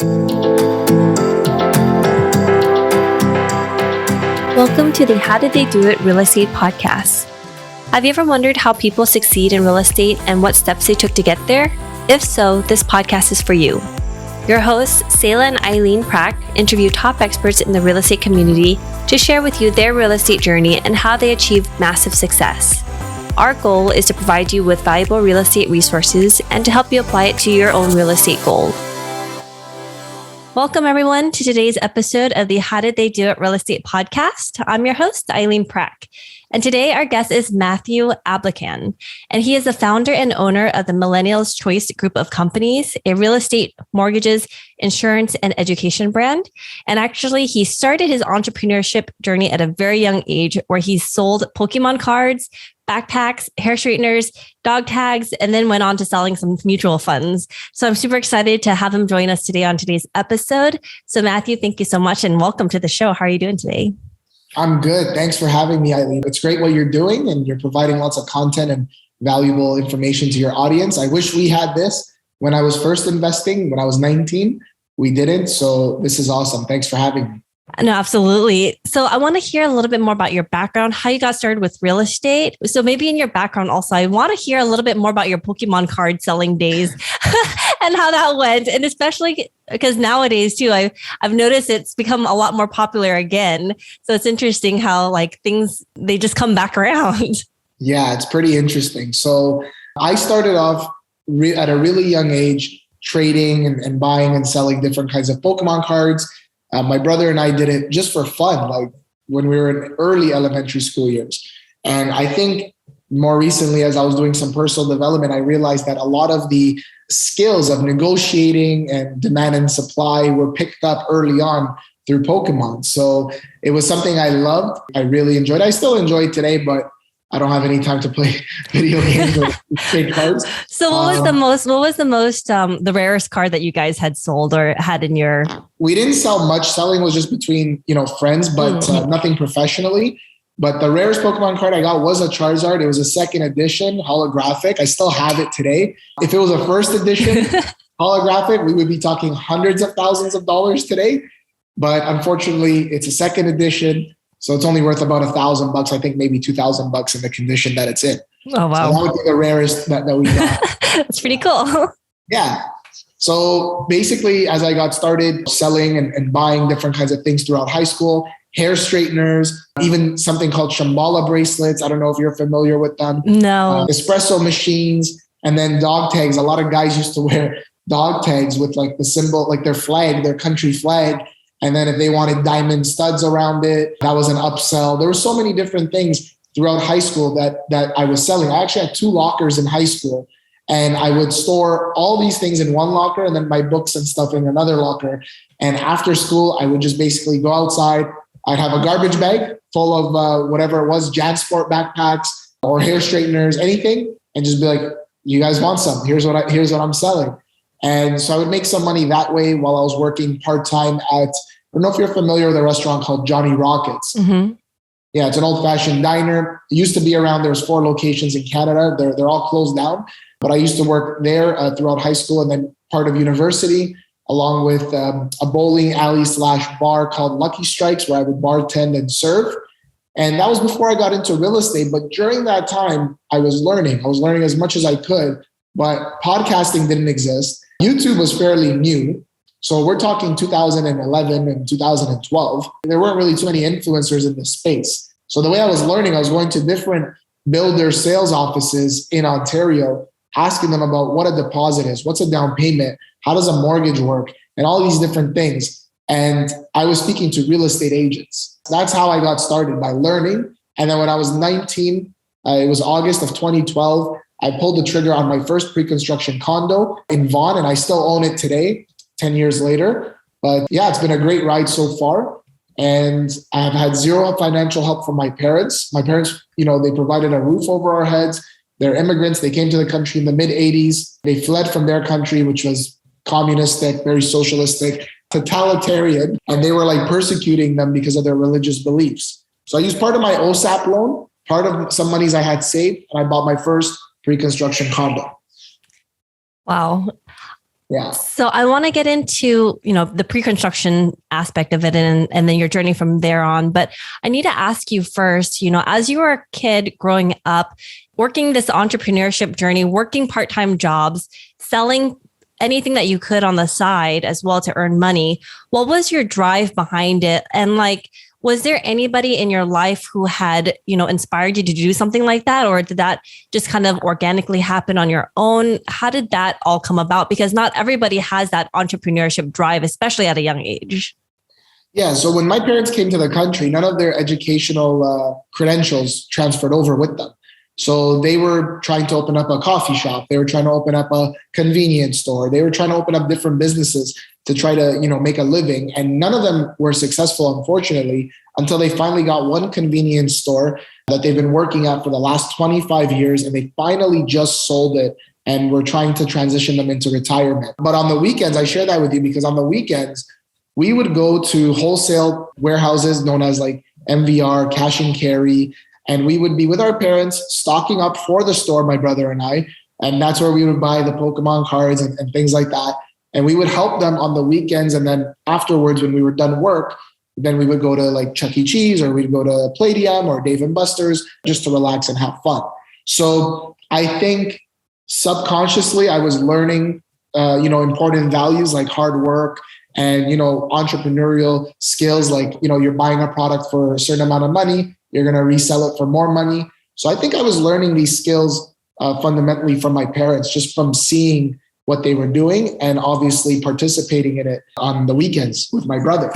Welcome to the How Did They Do It Real Estate Podcast. Have you ever wondered how people succeed in real estate and what steps they took to get there? If so, this podcast is for you. Your hosts, Sayla and Eileen Prack, interview top experts in the real estate community to share with you their real estate journey and how they achieved massive success. Our goal is to provide you with valuable real estate resources and to help you apply it to your own real estate goal. Welcome, everyone, to today's episode of the How Did They Do It Real Estate Podcast. I'm your host, Eileen Prack. And today our guest is Matthew Ablakan. And he is the founder and owner of the Millennials Choice Group of Companies, a real estate, mortgages, insurance, and education brand. And actually, he started his entrepreneurship journey at a very young age where he sold Pokemon cards, backpacks, hair straighteners, dog tags, and then went on to selling some mutual funds. So I'm super excited to have him join us today on today's episode. So Matthew, thank you so much and welcome to the show. How are you doing today? I'm good. Thanks for having me, Eileen. It's great what you're doing and you're providing lots of content and valuable information to your audience. I wish we had this when I was first investing, when I was 19. We didn't. So this is awesome. Thanks for having me. No, absolutely. So I want to hear a little bit more about your background, how you got started with real estate. So maybe in your background also, I want to hear a little bit more about your Pokemon card selling days and how that went. And especially because nowadays too, I've noticed it's become a lot more popular again. So it's interesting how they just come back around. Yeah, it's pretty interesting. So I started off at a really young age, trading and buying and selling different kinds of Pokemon cards. My brother and I did it just for fun, like when we were in early elementary school years. And I think more recently, as I was doing some personal development, I realized that a lot of the skills of negotiating and demand and supply were picked up early on through Pokemon. So it was something I loved. I really enjoyed. I still enjoy it today, but I don't have any time to play video games or trade cards. So what was the rarest card that you guys had sold or had in your? We didn't sell much. Selling was just between, friends, but nothing professionally. But the rarest Pokemon card I got was a Charizard. It was a second edition holographic. I still have it today. If it was a first edition holographic, we would be talking hundreds of thousands of dollars today. But unfortunately, it's a second edition. So it's only worth about $1,000. I think maybe $2,000 in the condition that it's in. Oh, wow. So that would be the rarest that we got. That's pretty cool. Yeah. So basically, as I got started selling and buying different kinds of things throughout high school, hair straighteners, even something called Shambhala bracelets. I don't know if you're familiar with them. No. Espresso machines, and then dog tags. A lot of guys used to wear dog tags with like the symbol, like their flag, their country flag. And then if they wanted diamond studs around it, that was an upsell. There were so many different things throughout high school that I was selling. I actually had 2 lockers in high school, and I would store all these things in one locker and then my books and stuff in another locker. And after school, I would just basically go outside. I'd have a garbage bag full of whatever it was, JanSport backpacks or hair straighteners, anything, and just be like, you guys want some? Here's what I'm selling. And so I would make some money that way while I was working part-time at, I don't know if you're familiar with a restaurant called Johnny Rockets. Mm-hmm. Yeah, it's an old-fashioned diner. It used to be around, there's 4 locations in Canada. They're all closed down. But I used to work there throughout high school and then part of university, along with a bowling alley / bar called Lucky Strikes, where I would bartend and serve. And that was before I got into real estate. But during that time, I was learning. I was learning as much as I could, but podcasting didn't exist. YouTube was fairly new. So we're talking 2011 and 2012. There weren't really too many influencers in this space. So the way I was learning, I was going to different builder sales offices in Ontario, asking them about what a deposit is, what's a down payment, how does a mortgage work, and all these different things. And I was speaking to real estate agents. That's how I got started, by learning. And then when I was 19, it was August of 2012, I pulled the trigger on my first pre-construction condo in Vaughan, and I still own it today, 10 years later. But yeah, it's been a great ride so far. And I've had zero financial help from my parents. My parents, they provided a roof over our heads. They're immigrants. They came to the country in the mid 80s. They fled from their country, which was communistic, very socialistic, totalitarian. And they were like persecuting them because of their religious beliefs. So I used part of my OSAP loan, part of some monies I had saved, and I bought my first pre-construction condo. Wow. Yeah. So I want to get into, the pre-construction aspect of it and then your journey from there on. But I need to ask you first, as you were a kid growing up, working this entrepreneurship journey, working part-time jobs, selling anything that you could on the side as well to earn money, what was your drive behind it? And was there anybody in your life who had, inspired you to do something like that? Or did that just kind of organically happen on your own? How did that all come about? Because not everybody has that entrepreneurship drive, especially at a young age. Yeah. So when my parents came to the country, none of their educational credentials transferred over with them. So they were trying to open up a coffee shop. They were trying to open up a convenience store. They were trying to open up different businesses to try to, make a living. And none of them were successful, unfortunately, until they finally got one convenience store that they've been working at for the last 25 years. And they finally just sold it and we're trying to transition them into retirement. But on the weekends, I share that with you because on the weekends, we would go to wholesale warehouses known as MVR, cash and carry. And we would be with our parents stocking up for the store, my brother and I. And that's where we would buy the Pokemon cards and things like that. And we would help them on the weekends. And then afterwards, when we were done work, then we would go to Chuck E. Cheese or we'd go to Palladium or Dave & Buster's just to relax and have fun. So I think subconsciously I was learning, important values like hard work and, entrepreneurial skills. You're buying a product for a certain amount of money. You're going to resell it for more money. So I think I was learning these skills fundamentally from my parents, just from seeing what they were doing and obviously participating in it on the weekends with my brother.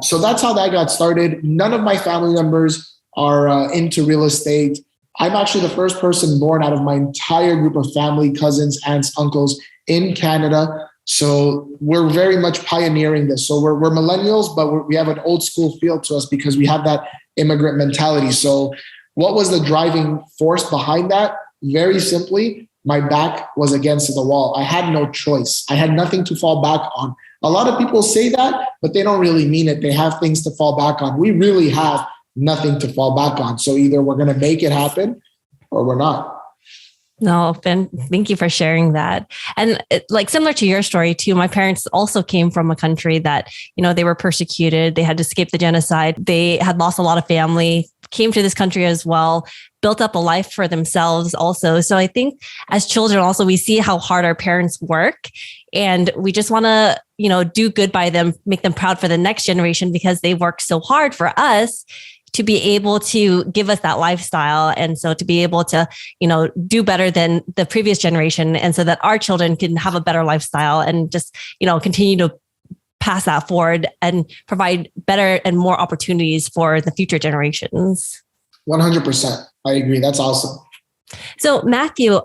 So that's how that got started. None of my family members are into real estate. I'm actually the first person born out of my entire group of family, cousins, aunts, uncles in Canada. So we're very much pioneering this. So we're millennials, but we have an old school feel to us because we have that immigrant mentality. So what was the driving force behind that? Very simply, my back was against the wall. I had no choice. I had nothing to fall back on. A lot of people say that, but they don't really mean it. They have things to fall back on. We really have nothing to fall back on. So either we're going to make it happen or we're not. No, Ben, thank you for sharing that. And similar to your story too, my parents also came from a country that, they were persecuted. They had to escape the genocide. They had lost a lot of family, came to this country as well, built up a life for themselves also. So I think as children also, we see how hard our parents work and we just want to, do good by them, make them proud for the next generation because they work so hard for us to be able to give us that lifestyle. And so to be able to, do better than the previous generation. And so that our children can have a better lifestyle and just, continue to pass that forward and provide better and more opportunities for the future generations. 100%. I agree. That's awesome. So Matthew,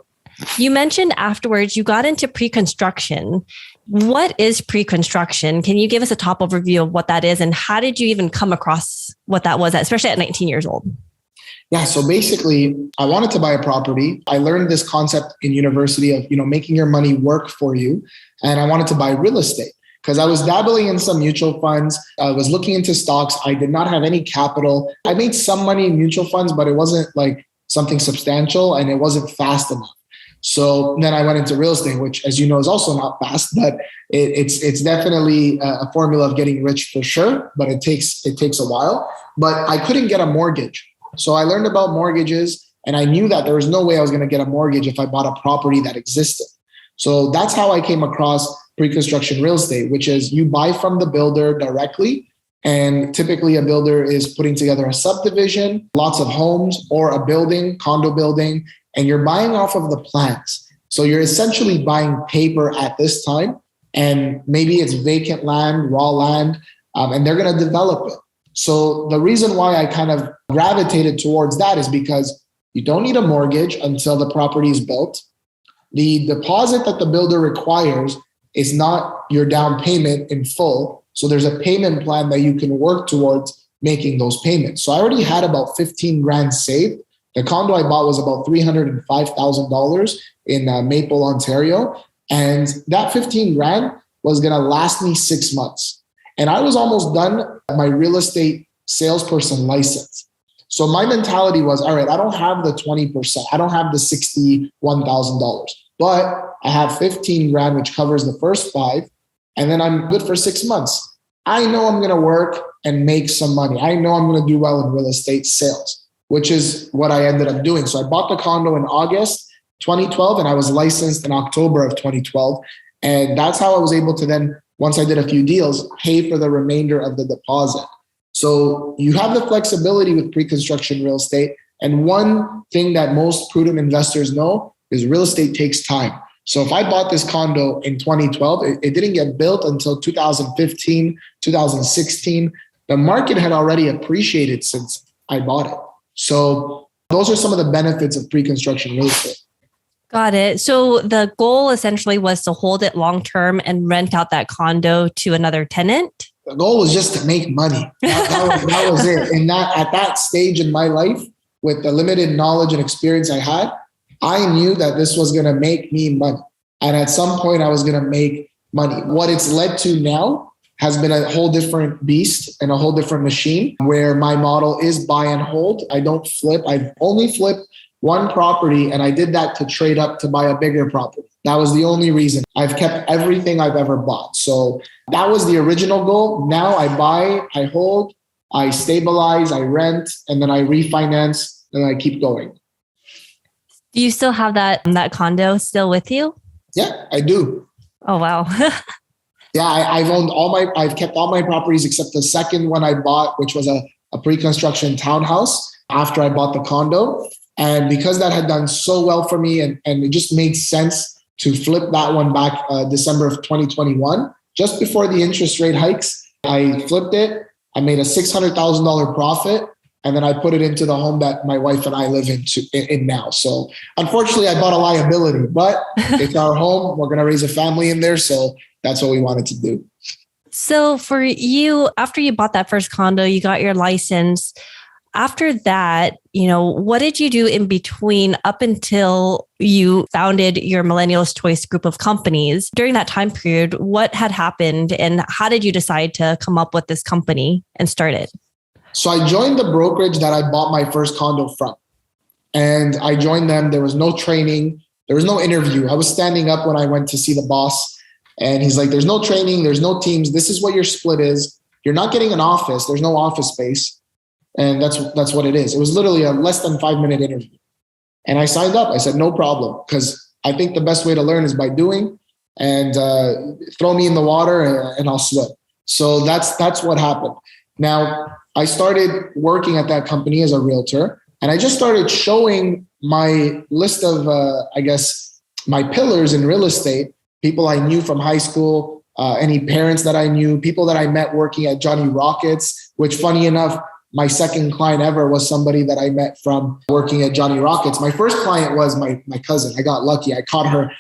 you mentioned afterwards you got into pre-construction. What is pre-construction? Can you give us a top overview of what that is? And how did you even come across what that was, especially at 19 years old? Yeah. So basically, I wanted to buy a property. I learned this concept in university of, making your money work for you. And I wanted to buy real estate because I was dabbling in some mutual funds. I was looking into stocks. I did not have any capital. I made some money in mutual funds, but it wasn't something substantial and it wasn't fast enough. So then I went into real estate, which, as you know, is also not fast, but it's definitely a formula of getting rich for sure. But it takes a while. But I couldn't get a mortgage, so I learned about mortgages, and I knew that there was no way I was going to get a mortgage if I bought a property that existed. So that's how I came across pre-construction real estate, which is you buy from the builder directly. And typically a builder is putting together a subdivision, lots of homes, or a building, condo building, and you're buying off of the plans. So you're essentially buying paper at this time, and maybe it's vacant land, raw land, and they're going to develop it. So the reason why I kind of gravitated towards that is because you don't need a mortgage until the property is built. The deposit that the builder requires is not your down payment in full. So there's a payment plan that you can work towards making those payments. So I already had about 15 grand saved. The condo I bought was about $305,000 in Maple, Ontario. And that 15 grand was going to last me 6 months. And I was almost done my real estate salesperson license. So my mentality was, all right, I don't have the 20%. I don't have the $61,000. but I have 15 grand, which covers the first 5. And then I'm good for 6 months. I know I'm going to work and make some money. I know I'm going to do well in real estate sales, which is what I ended up doing. So I bought the condo in August 2012 and I was licensed in October of 2012. And that's how I was able to then, once I did a few deals, pay for the remainder of the deposit. So you have the flexibility with pre-construction real estate. And one thing that most prudent investors know is real estate takes time. So if I bought this condo in 2012, it didn't get built until 2015, 2016. The market had already appreciated since I bought it. So those are some of the benefits of pre-construction real estate. Got it. So the goal essentially was to hold it long-term and rent out that condo to another tenant? The goal was just to make money. That was it. And at that stage in my life, with the limited knowledge and experience I had, I knew that this was going to make me money. And at some point I was going to make money. What it's led to now has been a whole different beast and a whole different machine where my model is buy and hold. I don't flip. I've only flipped one property and I did that to trade up to buy a bigger property. That was the only reason. I've kept everything I've ever bought. So that was the original goal. Now I buy, I hold, I stabilize, I rent, and then I refinance and I keep going. Do you still have that condo still with you? Yeah, I do. Oh, wow. Yeah, I've kept all my properties except the second one I bought, which was a pre-construction townhouse after I bought the condo. And because that had done so well for me and it just made sense to flip that one back December of 2021, just before the interest rate hikes, I flipped it. I made a $600,000 profit. And then I put it into the home that my wife and I live in now. So unfortunately, I bought a liability, but it's our home. We're going to raise a family in there. So that's what we wanted to do. So for you, after you bought that first condo, you got your license. After that, what did you do in between up until you founded your Millennials Choice group of companies? During that time period, what had happened and how did you decide to come up with this company and start it? So I joined the brokerage that I bought my first condo from. And I joined them. There was no training. There was no interview. I was standing up when I went to see the boss. And he's like, there's no training. There's no teams. This is what your split is. You're not getting an office. There's no office space. And that's what it is. It was literally a less than 5-minute interview. And I signed up. I said, no problem. Because I think the best way to learn is by doing. And throw me in the water and I'll swim. So that's what happened. Now, I started working at that company as a realtor, and I just started showing my list of, my pillars in real estate, people I knew from high school, any parents that I knew, people that I met working at Johnny Rockets, which funny enough, my second client ever was somebody that I met from working at Johnny Rockets. My first client was my cousin. I got lucky. I caught her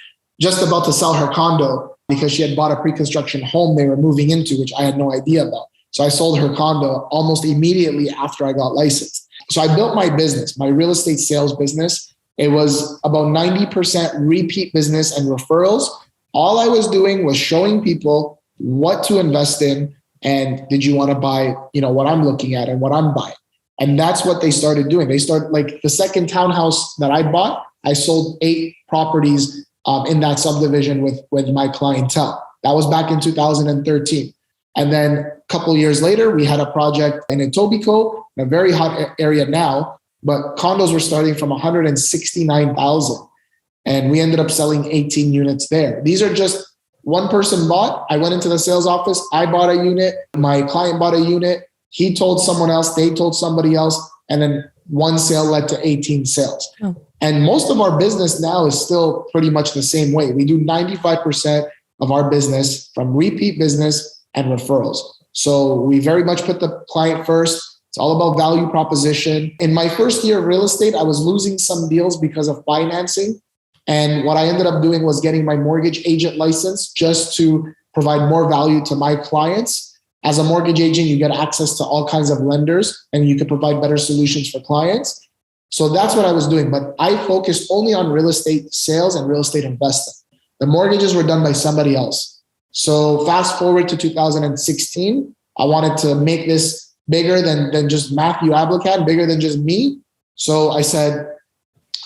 just about to sell her condo because she had bought a pre-construction home they were moving into, which I had no idea about. So I sold her condo almost immediately after I got licensed. So I built my business, my real estate sales business. It was about 90% repeat business and referrals. All I was doing was showing people what to invest in. And did you want to buy, what I'm looking at and what I'm buying? And that's what they started doing. They started, like the second townhouse that I bought, I sold 8 properties in that subdivision with my clientele. That was back in 2013. And then a couple of years later, we had a project in Etobicoke, a very hot area now, but condos were starting from 169,000. And we ended up selling 18 units there. These are just one person bought. I went into the sales office. I bought a unit. My client bought a unit. He told someone else. They told somebody else. And then one sale led to 18 sales. Oh. And most of our business now is still pretty much the same way. We do 95% of our business from repeat business and referrals. So we very much put the client first. It's all about value proposition. In my first year of real estate, I was losing some deals because of financing. And what I ended up doing was getting my mortgage agent license just to provide more value to my clients. As a mortgage agent, you get access to all kinds of lenders and you can provide better solutions for clients. So that's what I was doing. But I focused only on real estate sales and real estate investing. The mortgages were done by somebody else. So fast forward to 2016, I wanted to make this bigger than just Matthew Ablakan, bigger than just me. So I said,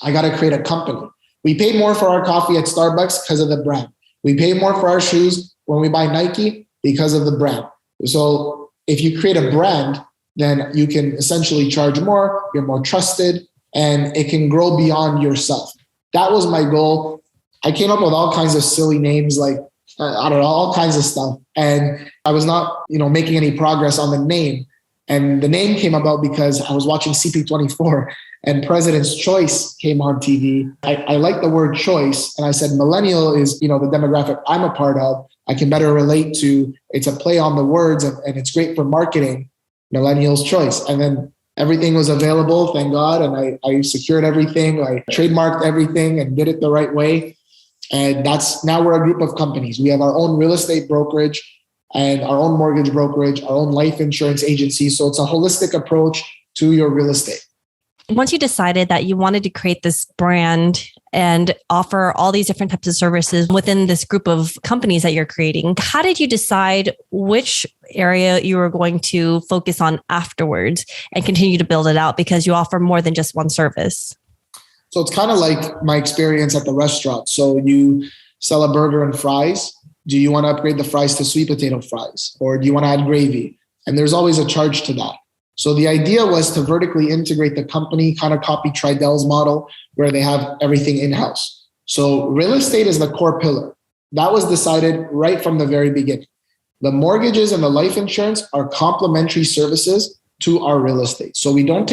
I got to create a company. We pay more for our coffee at Starbucks because of the brand. We pay more for our shoes when we buy Nike because of the brand. So if you create a brand, then you can essentially charge more, you're more trusted, and it can grow beyond yourself. That was my goal. I came up with all kinds of silly names, like, I don't know, all kinds of stuff. And I was not, making any progress on the name. And the name came about because I was watching CP24 and President's Choice came on TV. I like the word choice. And I said, millennial is, the demographic I'm a part of. I can better relate to. It's a play on the words and it's great for marketing. Millennial's Choice. And then everything was available, thank God. And I secured everything. I trademarked everything and did it the right way. And now we're a group of companies. We have our own real estate brokerage and our own mortgage brokerage, our own life insurance agency. So it's a holistic approach to your real estate. Once you decided that you wanted to create this brand and offer all these different types of services within this group of companies that you're creating, how did you decide which area you were going to focus on afterwards and continue to build it out because you offer more than just one service? So it's kind of like my experience at the restaurant. So you sell a burger and fries. Do you want to upgrade the fries to sweet potato fries? Or do you want to add gravy? And there's always a charge to that. So the idea was to vertically integrate the company, kind of copy Tridell's model where they have everything in-house. So real estate is the core pillar. That was decided right from the very beginning. The mortgages and the life insurance are complementary services to our real estate. So we don't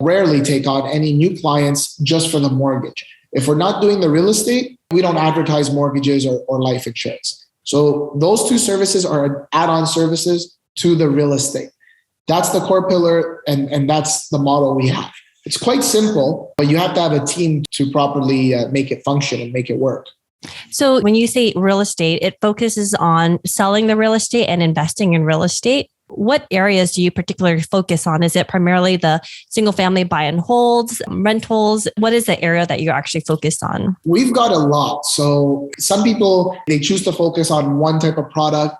rarely take on any new clients just for the mortgage. If we're not doing the real estate, we don't advertise mortgages or life insurance. So those two services are add-on services to the real estate. That's the core pillar, and that's the model we have. It's quite simple, but you have to have a team to properly make it function and make it work. So when you say real estate, it focuses on selling the real estate and investing in real estate. What areas do you particularly focus on? Is it primarily the single family buy and holds, rentals? What is the area that you're actually focused on? We've got a lot. So some people, they choose to focus on one type of product.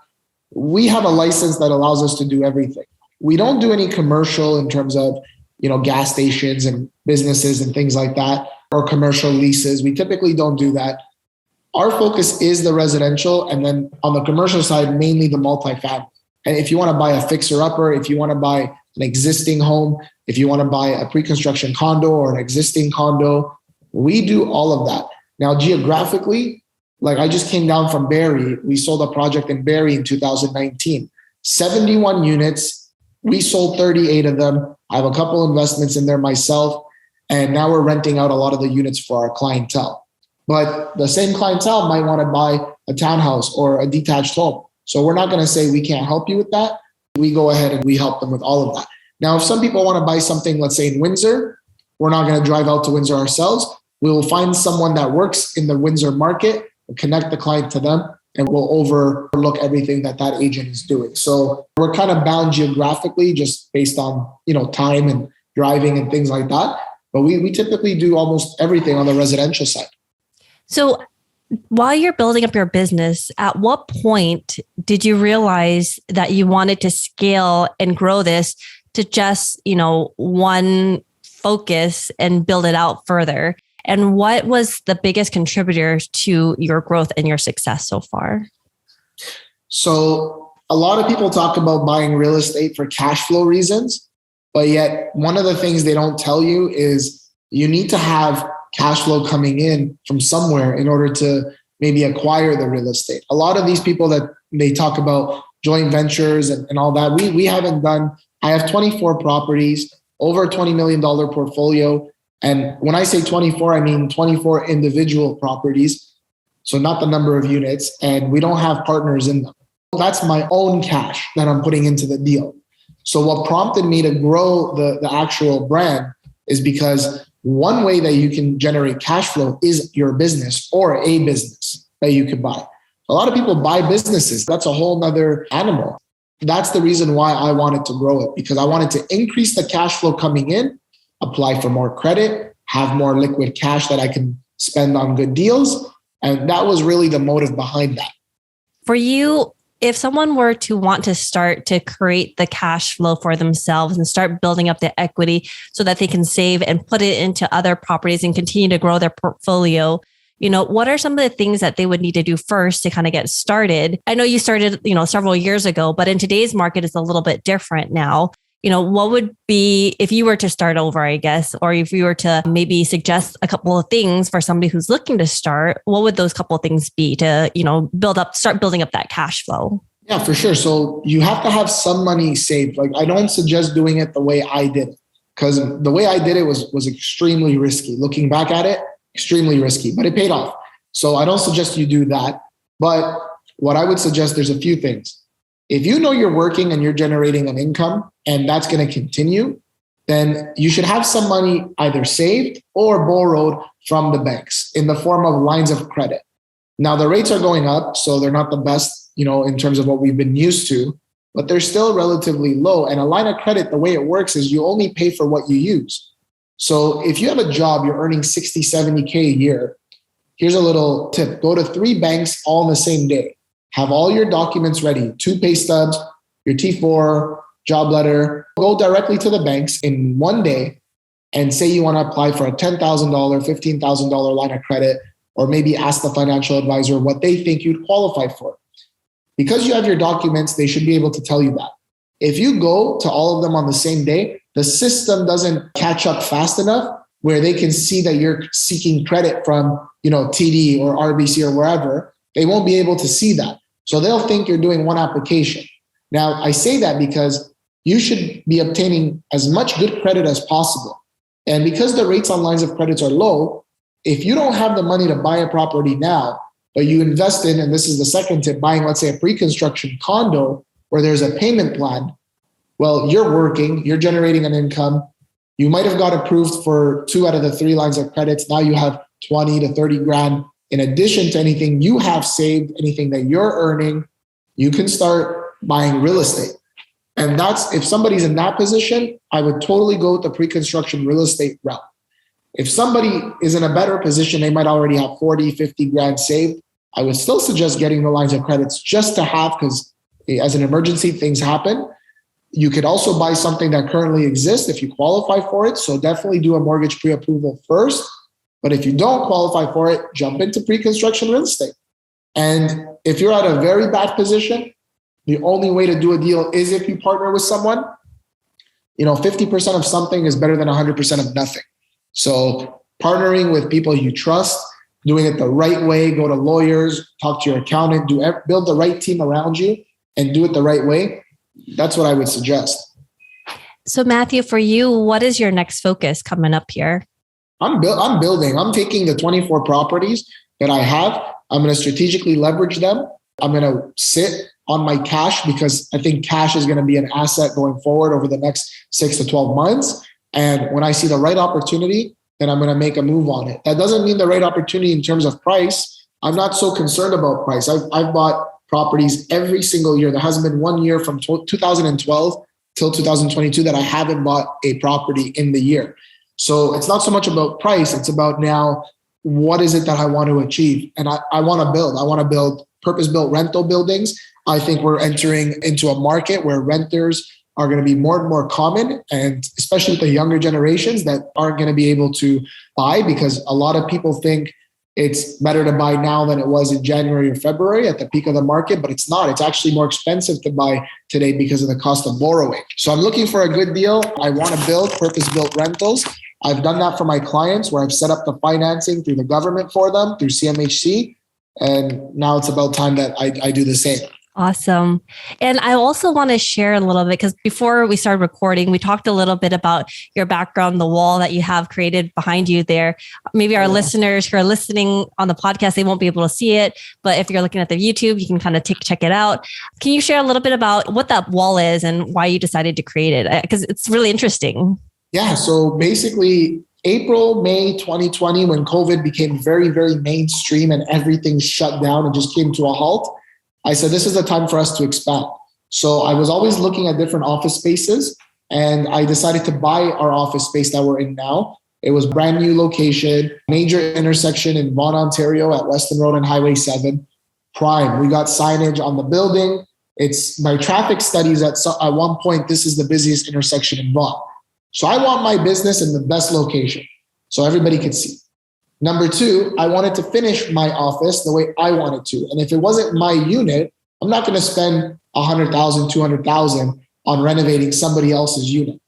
We have a license that allows us to do everything. We don't do any commercial in terms of, gas stations and businesses and things like that, or commercial leases. We typically don't do that. Our focus is the residential, and then on the commercial side, mainly the multifamily. And if you want to buy a fixer-upper, if you want to buy an existing home, if you want to buy a pre-construction condo or an existing condo, we do all of that. Now, geographically, like I just came down from Barrie. We sold a project in Barrie in 2019. 71 units. We sold 38 of them. I have a couple investments in there myself. And now we're renting out a lot of the units for our clientele. But the same clientele might want to buy a townhouse or a detached home. So we're not going to say we can't help you with that. We go ahead and we help them with all of that. Now, if some people want to buy something, let's say in Windsor, we're not going to drive out to Windsor ourselves. We will find someone that works in the Windsor market, connect the client to them, and we'll overlook everything that agent is doing. So we're kind of bound geographically just based on, time and driving and things like that. But we typically do almost everything on the residential side. So while you're building up your business, at what point did you realize that you wanted to scale and grow this to just, one focus and build it out further? And what was the biggest contributor to your growth and your success so far? So a lot of people talk about buying real estate for cash flow reasons, but yet one of the things they don't tell you is you need to have cash flow coming in from somewhere in order to maybe acquire the real estate. A lot of these people that they talk about joint ventures and all that, we haven't done. I have 24 properties, over a $20 million portfolio. And when I say 24, I mean 24 individual properties. So not the number of units, and we don't have partners in them. That's my own cash that I'm putting into the deal. So what prompted me to grow the actual brand is because one way that you can generate cash flow is your business or a business that you could buy. A lot of people buy businesses. That's a whole nother animal. That's the reason why I wanted to grow it, because I wanted to increase the cash flow coming in, apply for more credit, have more liquid cash that I can spend on good deals. And that was really the motive behind that. For you, if someone were to want to start to create the cash flow for themselves and start building up the equity so that they can save and put it into other properties and continue to grow their portfolio, what are some of the things that they would need to do first to kind of get started? I know you started, several years ago, but in today's market, it's a little bit different now. What would be, if you were to start over, I guess, or if you were to maybe suggest a couple of things for somebody who's looking to start, what would those couple of things be to, start building up that cash flow? Yeah, for sure. So you have to have some money saved. Like, I don't suggest doing it the way I did it, because the way I did it was extremely risky. Looking back at it, extremely risky, but it paid off. So I don't suggest you do that. But what I would suggest, there's a few things. If you know you're working and you're generating an income and that's going to continue, then you should have some money either saved or borrowed from the banks in the form of lines of credit. Now, the rates are going up, so they're not the best, in terms of what we've been used to, but they're still relatively low. And a line of credit, the way it works is you only pay for what you use. So if you have a job, you're earning 60, 70K a year. Here's a little tip. Go to 3 banks all in the same day. Have all your documents ready, 2 pay stubs, your T4, job letter. Go directly to the banks in one day and say you want to apply for a $10,000, $15,000 line of credit, or maybe ask the financial advisor what they think you'd qualify for. Because you have your documents, they should be able to tell you that. If you go to all of them on the same day, the system doesn't catch up fast enough where they can see that you're seeking credit from, TD or RBC or wherever. They won't be able to see that. So they'll think you're doing one application. Now, I say that because you should be obtaining as much good credit as possible. And because the rates on lines of credits are low, if you don't have the money to buy a property now, but you invest in, and this is the second tip, buying, let's say, a pre-construction condo where there's a payment plan, well, you're working, you're generating an income. You might have got approved for 2 out of the 3 lines of credits. Now you have 20 to 30 grand. In addition to anything you have saved, anything that you're earning, you can start buying real estate. And that's, if somebody's in that position, I would totally go with the pre-construction real estate route. If somebody is in a better position, they might already have 40, 50 grand saved. I would still suggest getting the lines of credits just to have, because as an emergency, things happen. You could also buy something that currently exists if you qualify for it. So definitely do a mortgage pre-approval first. But if you don't qualify for it, jump into pre-construction real estate. And if you're at a very bad position, the only way to do a deal is if you partner with someone. 50% of something is better than 100% of nothing. So partnering with people you trust, doing it the right way, go to lawyers, talk to your accountant, build the right team around you and do it the right way. That's what I would suggest. So Matthew, for you, what is your next focus coming up here? I'm building. I'm taking the 24 properties that I have. I'm going to strategically leverage them. I'm going to sit on my cash because I think cash is going to be an asset going forward over the next 6 to 12 months. And when I see the right opportunity, then I'm going to make a move on it. That doesn't mean the right opportunity in terms of price. I'm not so concerned about price. I've bought properties every single year. There hasn't been one year from 2012 till 2022 that I haven't bought a property in the year. So it's not so much about price. It's about now, what is it that I want to achieve? And I want to build. I want to build purpose-built rental buildings. I think we're entering into a market where renters are going to be more and more common, and especially with the younger generations that aren't going to be able to buy, because a lot of people think it's better to buy now than it was in January or February at the peak of the market, but it's not. It's actually more expensive to buy today because of the cost of borrowing. So I'm looking for a good deal. I want to build purpose-built rentals. I've done that for my clients where I've set up the financing through the government for them, through CMHC. And now it's about time that I do the same. Awesome. And I also want to share a little bit, because before we started recording, we talked a little bit about your background, the wall that you have created behind you there. Maybe our listeners who are listening on the podcast, they won't be able to see it. But if you're looking at the YouTube, you can kind of check it out. Can you share a little bit about what that wall is and why you decided to create it? Because it's really interesting. Yeah. So basically, April, May 2020, when COVID became very, very mainstream and everything shut down and just came to a halt, I said, this is the time for us to expand. So I was always looking at different office spaces, and I decided to buy our office space that we're in now. It was brand new location, major intersection in Vaughan, Ontario at Weston Road and Highway 7. Prime. We got signage on the building. It's my traffic studies at one point, this is the busiest intersection in Vaughan. So I want my business in the best location so everybody could see. Number two, I wanted to finish my office the way I wanted to. And if it wasn't my unit, I'm not going to spend $100,000, $200,000 on renovating somebody else's unit.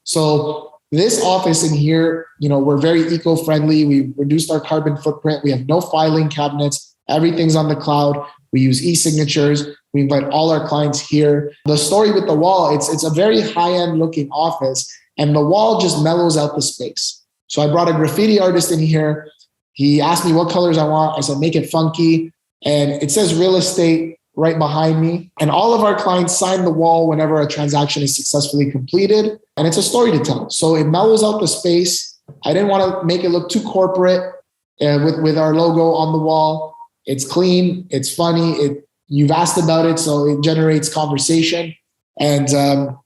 So this office in here, we're very eco-friendly. We reduced our carbon footprint. We have no filing cabinets. Everything's on the cloud. We use e-signatures. We invite all our clients here. The story with the wall, it's a very high-end looking office, and the wall just mellows out the space. So I brought a graffiti artist in here. He asked me what colors I want. I said, make it funky. And it says real estate right behind me. And all of our clients sign the wall whenever a transaction is successfully completed. And it's a story to tell. So it mellows out the space. I didn't want to make it look too corporate with our logo on the wall. It's clean. It's funny. You've asked about it, so it generates conversation. And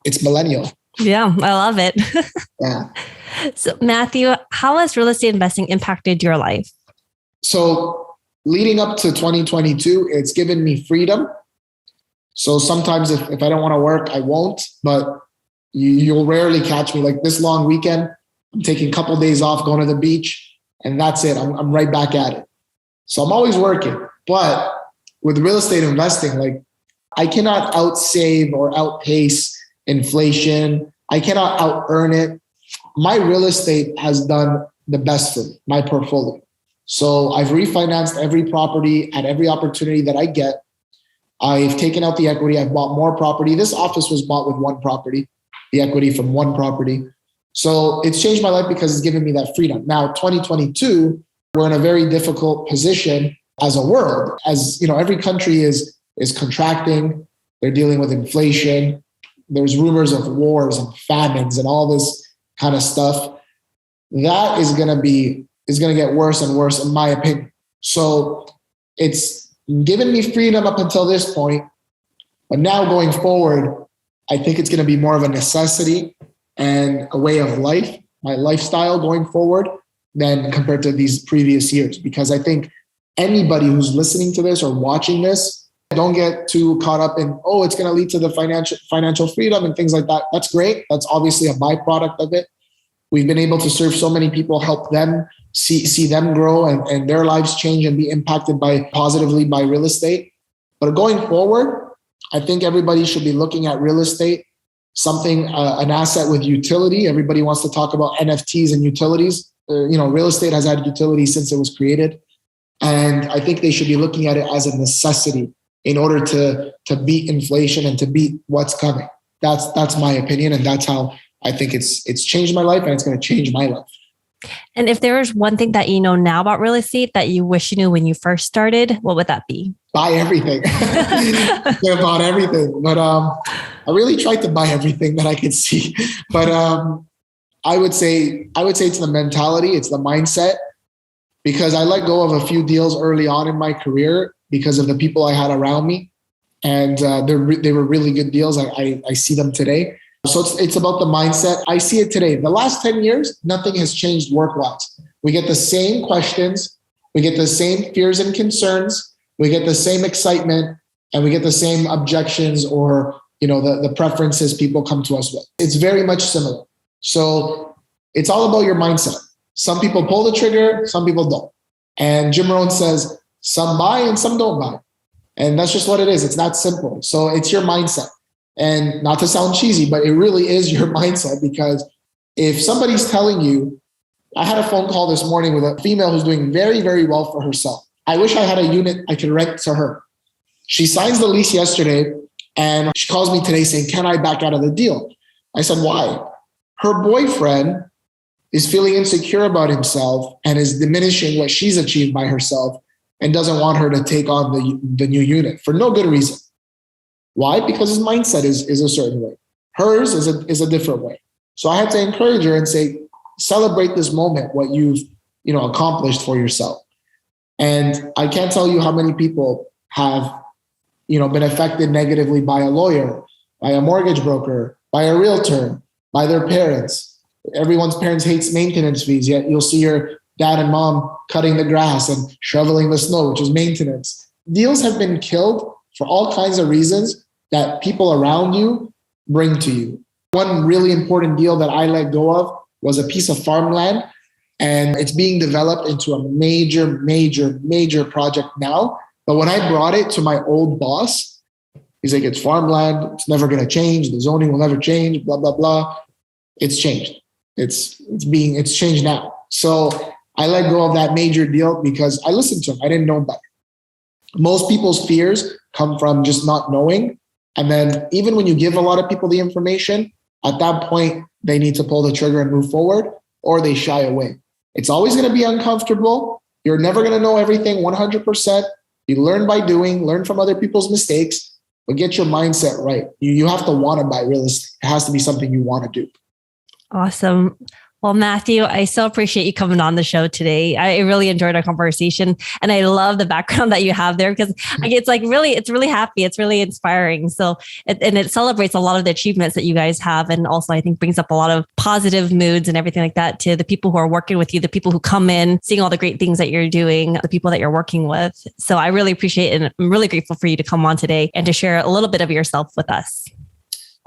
it's millennial. Yeah, I love it. Yeah. So Matthew, how has real estate investing impacted your life? So leading up to 2022, it's given me freedom. So sometimes if I don't want to work, I won't, but you'll rarely catch me. Like this long weekend, I'm taking a couple of days off, going to the beach, and that's it. I'm right back at it. So I'm always working. But with real estate investing, like I cannot outsave or outpace inflation. I cannot out earn it. My real estate has done the best for me, my portfolio. So I've refinanced every property at every opportunity that I get. I've taken out the equity. I've bought more property. This office was bought with one property, the equity from one property. So it's changed my life because it's given me that freedom. Now, 2022, we're in a very difficult position as a world. As every country is contracting. They're dealing with inflation. There's rumors of wars and famines and all this kind of stuff. That is going to get worse and worse, in my opinion. So it's given me freedom up until this point. But now going forward, I think it's going to be more of a necessity and a way of life, my lifestyle going forward, than compared to these previous years. Because I think anybody who's listening to this or watching this, don't get too caught up in, it's going to lead to the financial freedom and things like that. That's great. That's obviously a byproduct of it. We've been able to serve so many people, help them see them grow and their lives change and be impacted positively by real estate. But going forward, I think everybody should be looking at real estate, something, an asset with utility. Everybody wants to talk about NFTs and utilities. Real estate has had utility since it was created. And I think they should be looking at it as a necessity in order to beat inflation and to beat what's coming. That's my opinion. And that's how I think it's changed my life and it's going to change my life. And if there was one thing that you know now about real estate that you wish you knew when you first started, what would that be? Buy everything. I bought everything. But I really tried to buy everything that I could see. But I would say it's the mentality, it's the mindset, because I let go of a few deals early on in my career because of the people I had around me. And they were really good deals. I see them today. So it's about the mindset. I see it today. The last 10 years, nothing has changed work-wise. We get the same questions. We get the same fears and concerns. We get the same excitement, and we get the same objections or the preferences people come to us with. It's very much similar. So it's all about your mindset. Some people pull the trigger, some people don't. And Jim Rohn says, some buy and some don't buy. And that's just what it is. It's that simple. So it's your mindset. And not to sound cheesy, but it really is your mindset, because if somebody's telling you, I had a phone call this morning with a female who's doing very, very well for herself. I wish I had a unit I could rent to her. She signs the lease yesterday and she calls me today saying, can I back out of the deal? I said, why? Her boyfriend is feeling insecure about himself and is diminishing what she's achieved by herself and doesn't want her to take on the new unit for no good reason. Why? Because his mindset is a certain way. Hers is a different way. So I had to encourage her and say, celebrate this moment, what you've accomplished for yourself. And I can't tell you how many people have been affected negatively by a lawyer, by a mortgage broker, by a realtor, by their parents. Everyone's parents hates maintenance fees, yet you'll see your dad and mom cutting the grass and shoveling the snow, which is maintenance. Deals have been killed for all kinds of reasons that people around you bring to you. One really important deal that I let go of was a piece of farmland, and it's being developed into a major project now. But when I brought it to my old boss, he's like, it's farmland. It's never going to change. The zoning will never change, blah, blah, blah. It's changed. It's changed now. So I let go of that major deal because I listened to him. I didn't know better. Most people's fears come from just not knowing. And then even when you give a lot of people the information, at that point, they need to pull the trigger and move forward, or they shy away. It's always going to be uncomfortable. You're never going to know everything 100%. You learn by doing, learn from other people's mistakes, but get your mindset right. You have to want to buy real estate. It has to be something you want to do. Awesome. Well, Matthew, I so appreciate you coming on the show today. I really enjoyed our conversation, and I love the background that you have there because it's really happy. It's really inspiring. So, it celebrates a lot of the achievements that you guys have. And also I think brings up a lot of positive moods and everything like that to the people who are working with you, the people who come in, seeing all the great things that you're doing, the people that you're working with. So I really appreciate it. And I'm really grateful for you to come on today and to share a little bit of yourself with us.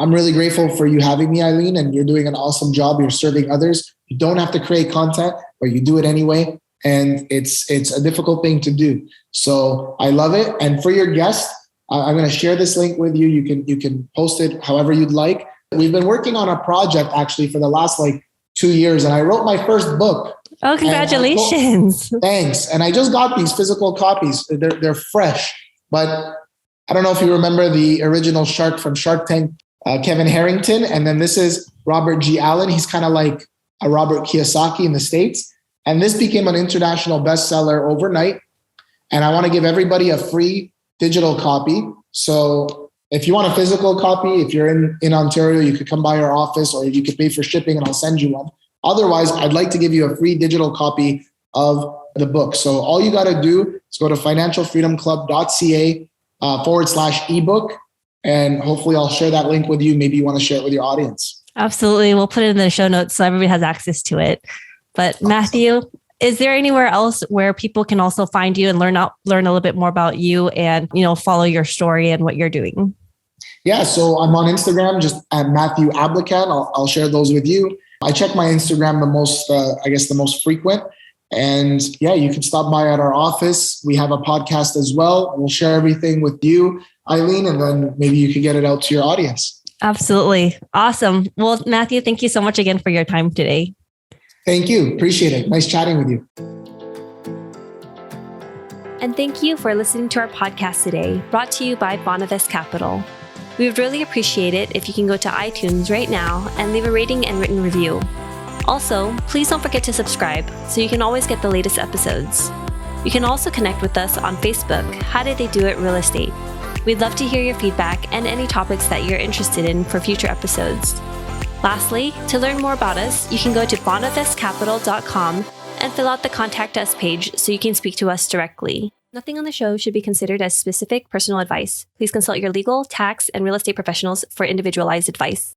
I'm really grateful for you having me, Eileen, and you're doing an awesome job. You're serving others. You don't have to create content, but you do it anyway. And it's a difficult thing to do. So I love it. And for your guest, I'm going to share this link with you. You can post it however you'd like. We've been working on a project actually for the last 2 years, and I wrote my first book. Oh, congratulations. Thanks. And I just got these physical copies. They're fresh, but I don't know if you remember the original shark from Shark Tank, Kevin Harrington. And then this is Robert G. Allen. He's kind of like a Robert Kiyosaki in the States. And this became an international bestseller overnight. And I want to give everybody a free digital copy. So if you want a physical copy, if you're in Ontario, you could come by our office, or you could pay for shipping and I'll send you one. Otherwise, I'd like to give you a free digital copy of the book. So all you got to do is go to financialfreedomclub.ca /ebook. And hopefully I'll share that link with you. Maybe you want to share it with your audience. Absolutely. We'll put it in the show notes so everybody has access to it. But awesome. Matthew, is there anywhere else where people can also find you and learn a little bit more about you and, follow your story and what you're doing? Yeah. So I'm on Instagram, just at Matthew Ablakan. I'll share those with you. I check my Instagram the most frequent. And yeah, you can stop by at our office. We have a podcast as well. We'll share everything with you, Eileen, and then maybe you can get it out to your audience. Absolutely. Awesome. Well, Matthew, thank you so much again for your time today. Thank you. Appreciate it. Nice chatting with you. And thank you for listening to our podcast today, brought to you by Bonavest Capital. We would really appreciate it if you can go to iTunes right now and leave a rating and written review. Also, please don't forget to subscribe so you can always get the latest episodes. You can also connect with us on Facebook, How Did They Do It Real Estate. We'd love to hear your feedback and any topics that you're interested in for future episodes. Lastly, to learn more about us, you can go to bonavestcapital.com and fill out the Contact Us page so you can speak to us directly. Nothing on the show should be considered as specific personal advice. Please consult your legal, tax, and real estate professionals for individualized advice.